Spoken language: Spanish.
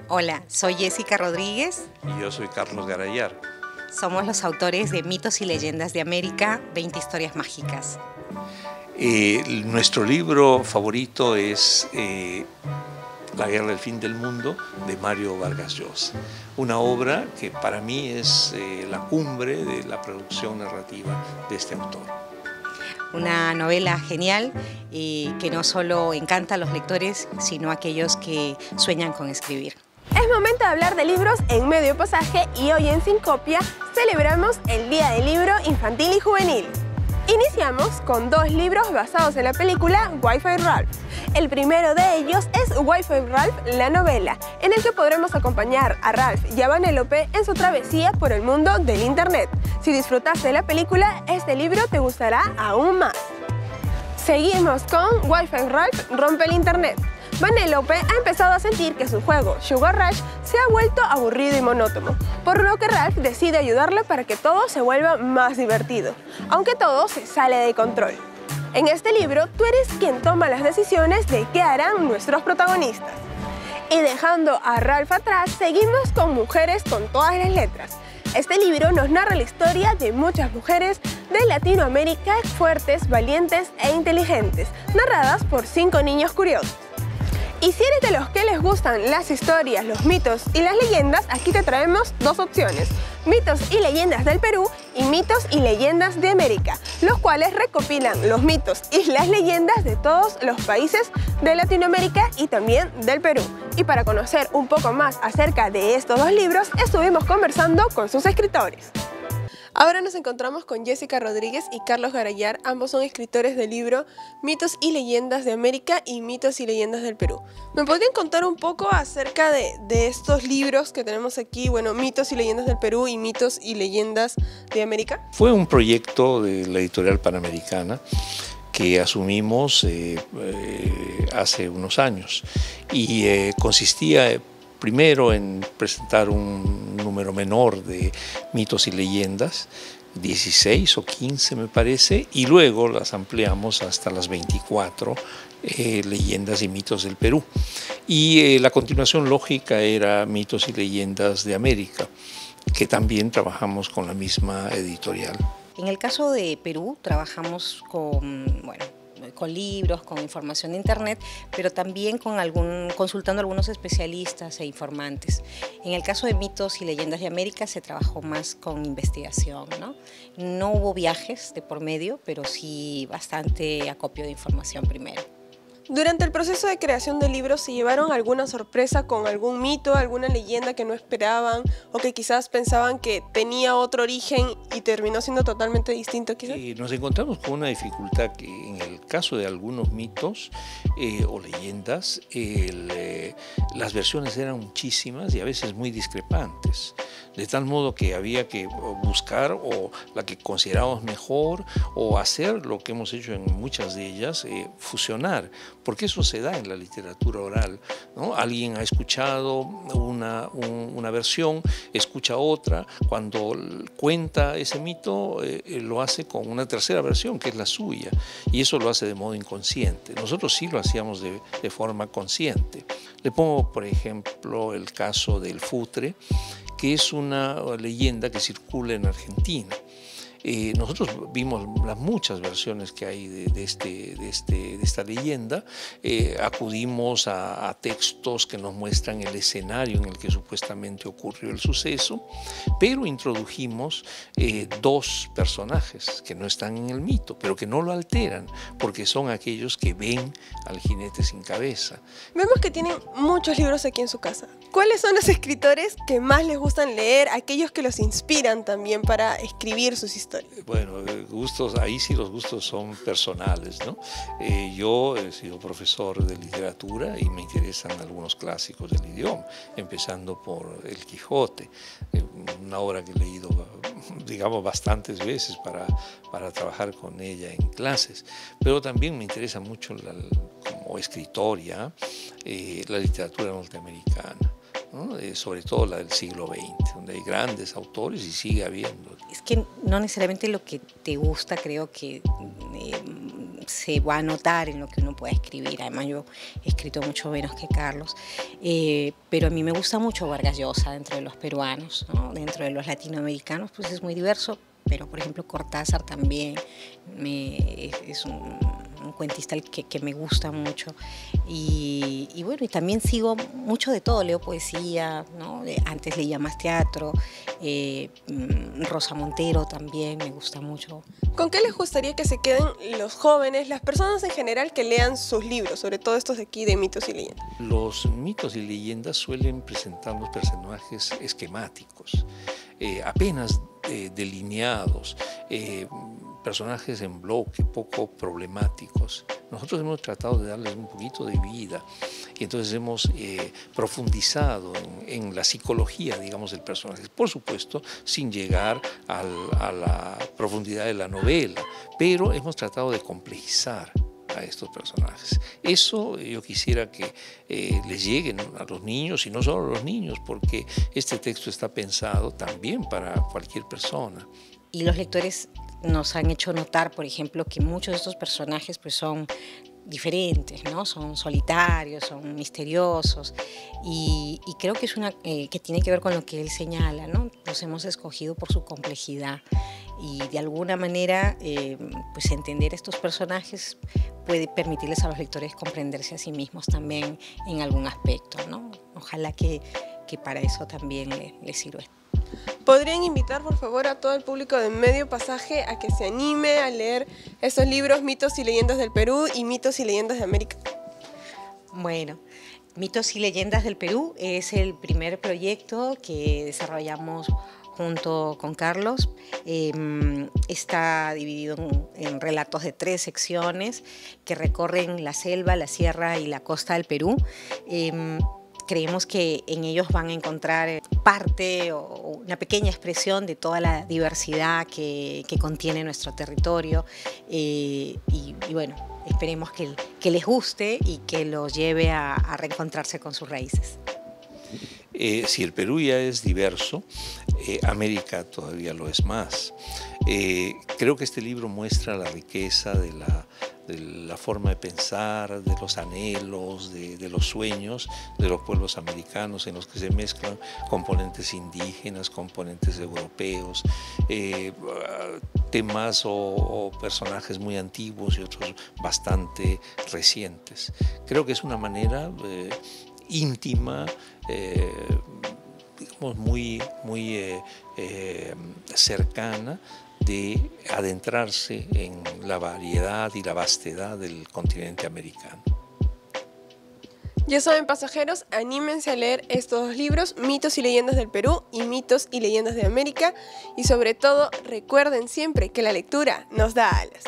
Hola, soy Jessica Rodríguez. Y yo soy Carlos Garayar. Somos los autores de Mitos y Leyendas de América, 20 historias mágicas. Nuestro libro favorito es La guerra del fin del mundo, de Mario Vargas Llosa. Una obra que para mí es la cumbre de la producción narrativa de este autor. Una novela genial que no solo encanta a los lectores, sino a aquellos que sueñan con escribir. Es momento de hablar de libros en medio pasaje y hoy en Sincopia celebramos el Día del Libro Infantil y Juvenil. Iniciamos con dos libros basados en la película Wi-Fi Ralph. El primero de ellos es Wi-Fi Ralph, la novela, en el que podremos acompañar a Ralph y a Vanellope en su travesía por el mundo del Internet. Si disfrutaste de la película, este libro te gustará aún más. Seguimos con Wi-Fi Ralph rompe el Internet. Vanellope ha empezado a sentir que su juego Sugar Rush se ha vuelto aburrido y monótono, por lo que Ralph decide ayudarle para que todo se vuelva más divertido, aunque todo se sale de control. En este libro, tú eres quien toma las decisiones de qué harán nuestros protagonistas. Y dejando a Ralph atrás, seguimos con Mujeres con todas las letras. Este libro nos narra la historia de muchas mujeres de Latinoamérica fuertes, valientes e inteligentes, narradas por 5 niños curiosos. Y si eres de los que les gustan las historias, los mitos y las leyendas, aquí te traemos dos opciones: Mitos y leyendas del Perú y Mitos y leyendas de América, los cuales recopilan los mitos y las leyendas de todos los países de Latinoamérica y también del Perú. Y para conocer un poco más acerca de estos dos libros, estuvimos conversando con sus escritores. Ahora nos encontramos con Jessica Rodríguez y Carlos Garayar, ambos son escritores del libro Mitos y leyendas de América y Mitos y leyendas del Perú. ¿Me podrían contar un poco acerca de estos libros que tenemos aquí? Bueno, Mitos y leyendas del Perú y Mitos y leyendas de América. Fue un proyecto de la editorial Panamericana que asumimos hace unos años y consistía primero en presentar un número menor de mitos y leyendas, 16 o 15 me parece, y luego las ampliamos hasta las 24 leyendas y mitos del Perú. Y la continuación lógica era Mitos y leyendas de América, que también trabajamos con la misma editorial. En el caso de Perú trabajamos con libros, con información de internet, pero también consultando a algunos especialistas e informantes. En el caso de Mitos y Leyendas de América se trabajó más con investigación, ¿no? No hubo viajes de por medio, pero sí bastante acopio de información primero. Durante el proceso de creación del libro, ¿se llevaron alguna sorpresa con algún mito, alguna leyenda que no esperaban o que quizás pensaban que tenía otro origen y terminó siendo totalmente distinto quizás? Nos encontramos con una dificultad que en el caso de algunos mitos o leyendas, las versiones eran muchísimas y a veces muy discrepantes, de tal modo que había que buscar o la que considerábamos mejor o hacer lo que hemos hecho en muchas de ellas, fusionar, porque eso se da en la literatura oral, ¿no? Alguien ha escuchado una versión, escucha otra, cuando cuenta ese mito lo hace con una tercera versión que es la suya, y eso lo hace de modo inconsciente. Nosotros sí lo hacíamos de forma consciente. Le pongo por ejemplo el caso del futre, que es una leyenda que circula en Argentina. Nosotros vimos las muchas versiones que hay de esta leyenda, acudimos a textos que nos muestran el escenario en el que supuestamente ocurrió el suceso, pero introdujimos dos personajes que no están en el mito, pero que no lo alteran, porque son aquellos que ven al jinete sin cabeza. Vemos que tienen muchos libros aquí en su casa. ¿Cuáles son los escritores que más les gustan leer, aquellos que los inspiran también para escribir sus historias? Bueno, gustos, ahí sí los gustos son personales, ¿no? Yo he sido profesor de literatura y me interesan algunos clásicos del idioma, empezando por El Quijote, una obra que he leído, digamos, bastantes veces para trabajar con ella en clases, pero también me interesa mucho como escritor ya, la literatura norteamericana, ¿no? Sobre todo la del siglo XX, donde hay grandes autores y sigue habiendo. Es que no necesariamente lo que te gusta creo que se va a notar en lo que uno pueda escribir. Además, yo he escrito mucho menos que Carlos, pero a mí me gusta mucho Vargas Llosa dentro de los peruanos, ¿no? Dentro de los latinoamericanos, pues es muy diverso, pero por ejemplo Cortázar también es un cuentista que me gusta mucho. Y bueno, y también sigo mucho de todo, leo poesía, ¿no? Antes leía más teatro, Rosa Montero también me gusta mucho. ¿Con qué les gustaría que se queden los jóvenes, las personas en general que lean sus libros, sobre todo estos de aquí de mitos y leyendas? Los mitos y leyendas suelen presentarnos personajes esquemáticos, apenas delineados, personajes en bloque, poco problemáticos. Nosotros hemos tratado de darles un poquito de vida y entonces hemos profundizado en la psicología, digamos, del personaje. Por supuesto, sin llegar a la profundidad de la novela, pero hemos tratado de complejizar a estos personajes. Eso yo quisiera que les lleguen a los niños, y no solo a los niños, porque este texto está pensado también para cualquier persona. Y los lectores nos han hecho notar, por ejemplo, que muchos de estos personajes pues, son diferentes, ¿no? Son solitarios, son misteriosos, y creo que es que tiene que ver con lo que él señala, ¿no? Los hemos escogido por su complejidad, y de alguna manera pues entender estos personajes puede permitirles a los lectores comprenderse a sí mismos también en algún aspecto, ¿no? Ojalá que para eso también les sirva. ¿Podrían invitar, por favor, a todo el público de Medio Pasaje a que se anime a leer estos libros, Mitos y Leyendas del Perú y Mitos y Leyendas de América? Bueno, Mitos y Leyendas del Perú es el primer proyecto que desarrollamos junto con Carlos. Está dividido en relatos de 3 secciones que recorren la selva, la sierra y la costa del Perú. Creemos que en ellos van a encontrar parte o una pequeña expresión de toda la diversidad que contiene nuestro territorio, y bueno, esperemos que les guste y que los lleve a reencontrarse con sus raíces. Si el Perú ya es diverso, América todavía lo es más. Creo que este libro muestra la riqueza de la forma de pensar, de los anhelos, de los sueños de los pueblos americanos, en los que se mezclan componentes indígenas, componentes europeos, temas o personajes muy antiguos y otros bastante recientes. Creo que es una manera íntima, digamos muy cercana, de adentrarse en la variedad y la vastedad del continente americano. Ya saben, pasajeros, anímense a leer estos 2 libros, Mitos y Leyendas del Perú y Mitos y Leyendas de América, y sobre todo recuerden siempre que la lectura nos da alas.